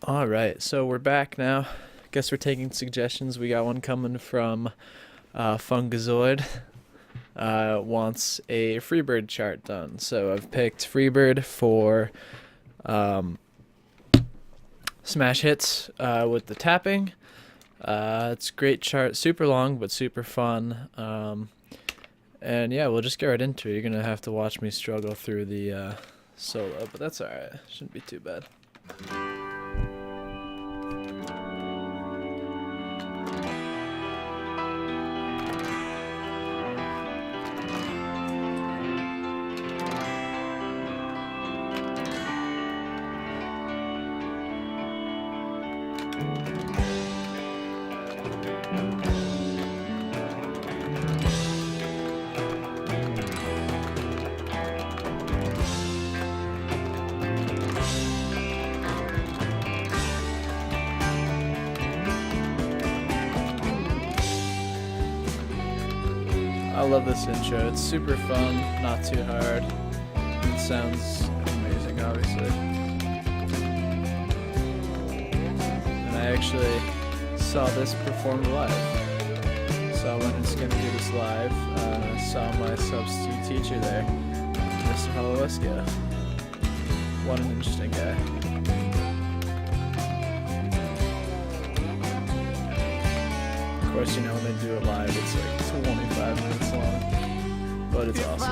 All right, so we're back now. Guess we're taking suggestions. We got one coming from Fungazoid. Wants a Freebird chart done. So I've picked Freebird for smash hits with the tapping. It's a great chart, super long but super fun. And yeah, we'll just get right into it. You're gonna have to watch me struggle through the solo, but that's alright. Shouldn't be too bad. I love this intro. It's super fun, not too hard. It sounds amazing, obviously. And I actually saw this performed live. So I went and skimmed through this live. Saw my substitute teacher there, Mr. Holoweska. What an interesting guy. Of course, you know, when they do it live, it's like 25 minutes long, but it's awesome.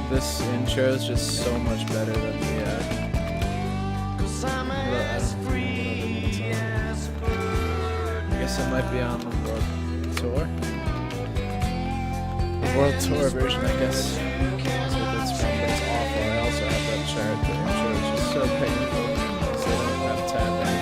This intro is just so much better than the I guess it might be on the world tour. The world tour version, I guess. That's what it's from, but it's awful. I also have that chart. The intro is just so painful because they don't have tapping.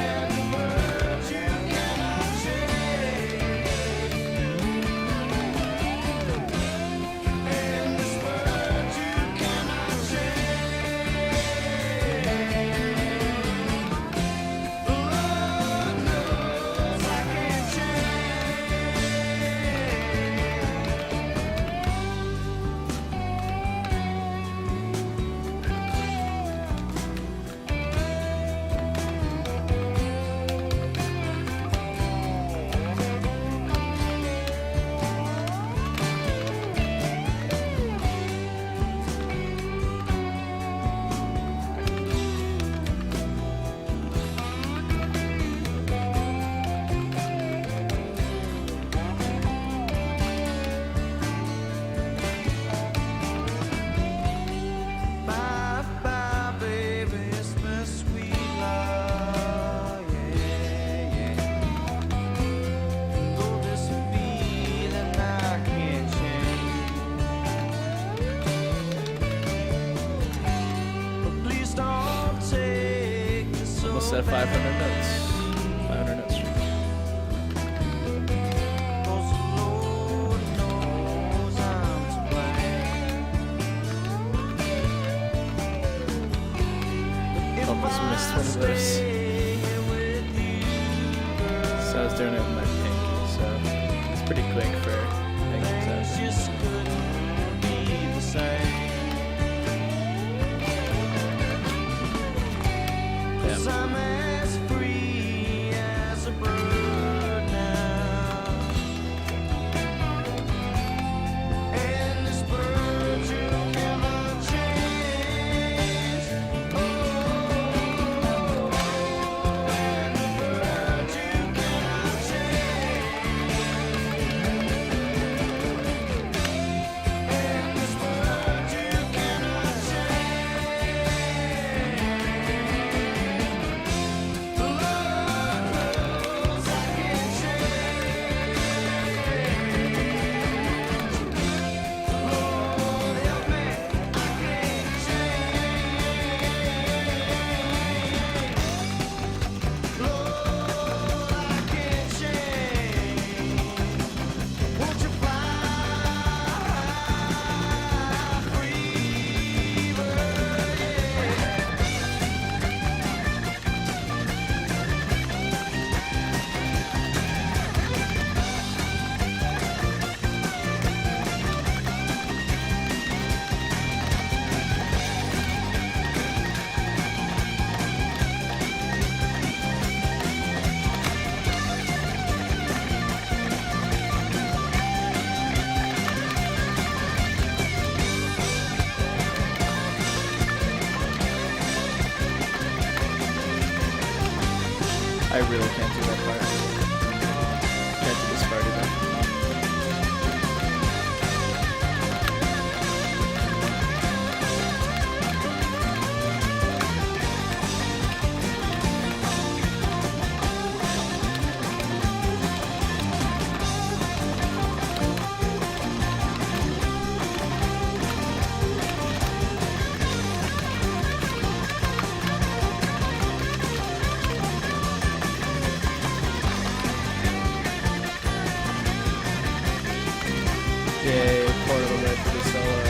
Almost at 500 notes. 500 notes. Almost missed one of those. So I was doing it with my pinky, so it's pretty quick for pinkies. I'm as free as a bird now, and this bird will never change. And the bird you cannot change. solo part. Can't do this part either. Yay, portable lit for the solo.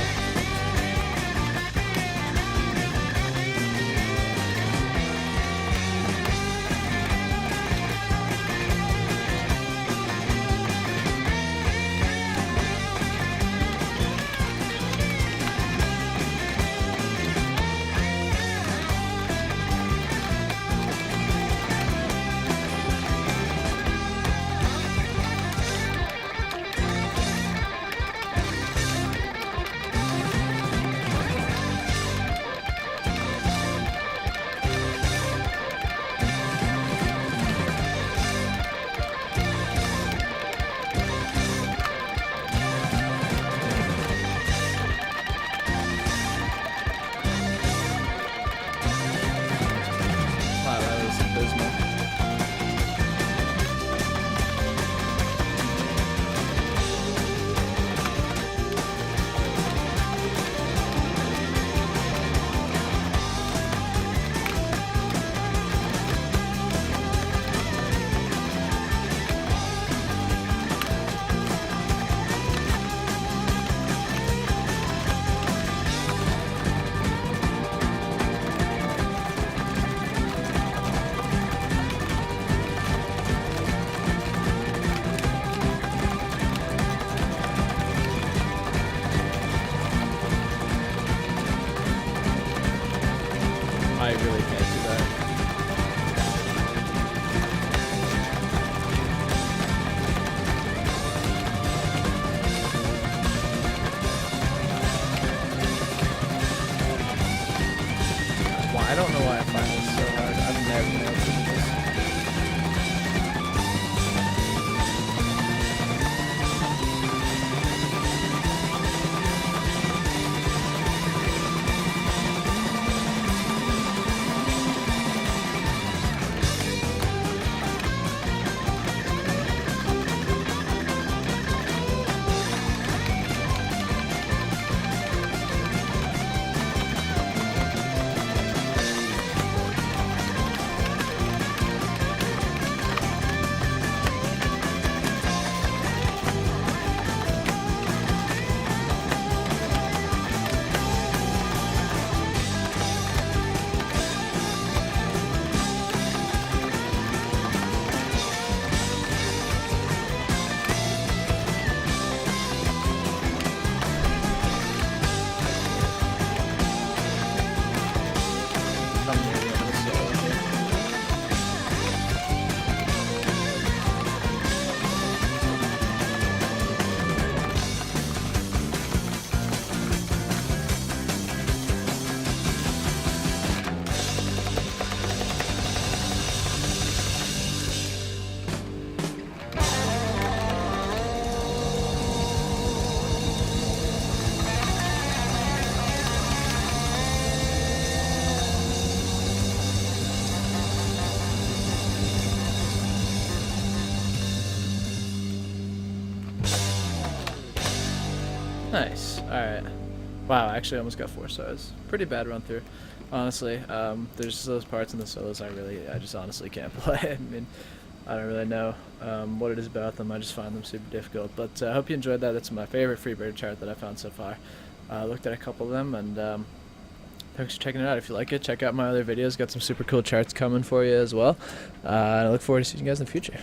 Wow, that was abysmal. I really can't do that. Well, I don't know why I find this so hard. I've never been able to do this. I'm really into the solo here. Nice. Alright. Wow, actually I almost got 4 stars. Pretty bad run through. Honestly, there's just those parts in the solos I just honestly can't play. I mean, I don't really know what it is about them. I just find them super difficult. But I hope you enjoyed that. That's my favorite Freebird chart that I found so far. Looked at a couple of them, and thanks for checking it out. If you like it, check out my other videos. Got some super cool charts coming for you as well. I look forward to seeing you guys in the future.